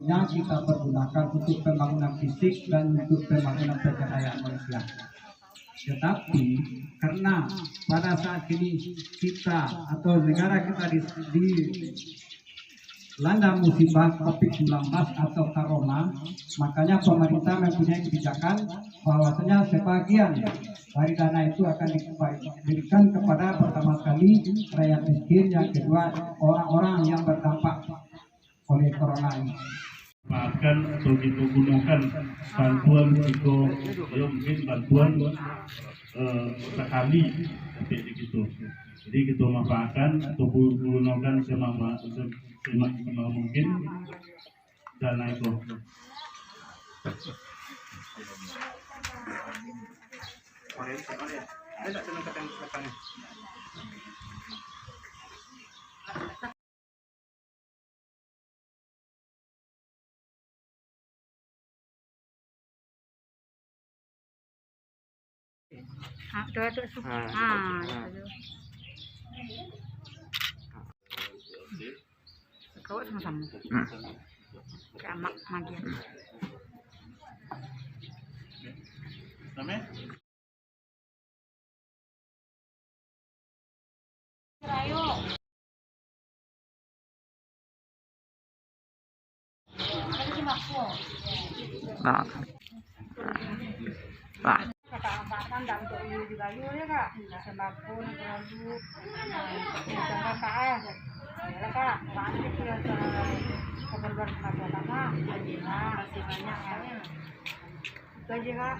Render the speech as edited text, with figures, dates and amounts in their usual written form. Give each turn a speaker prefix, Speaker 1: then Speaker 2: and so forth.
Speaker 1: yang kita pergunakan untuk pembangunan fisik dan untuk pembangunan pencahayaan manusia. Tetapi karena pada saat ini kita atau negara kita dilanda musibah COVID-19 atau Corona, makanya pemerintah mempunyai kebijakan bahwasanya sebagian dari dana itu akan diberikan kepada pertama sekali rakyat miskin, yang kedua orang-orang yang terdampak oleh Corona ini.
Speaker 2: Akan atau kita gunakan bantuan itu, mungkin bantuan sekali seperti itu. Jadi kita manfaatkan atau gunakan semaksimal mungkin dana itu.
Speaker 3: Kau sama-sama. Kayak magian.
Speaker 2: Namanya?
Speaker 3: Ayo. Kata angkatan dan untuk juga ya kak, sembako terlalu jangan KS, ya kak, banyak itu ya keperluan masyarakat, masih banyak ya, itu aja kak.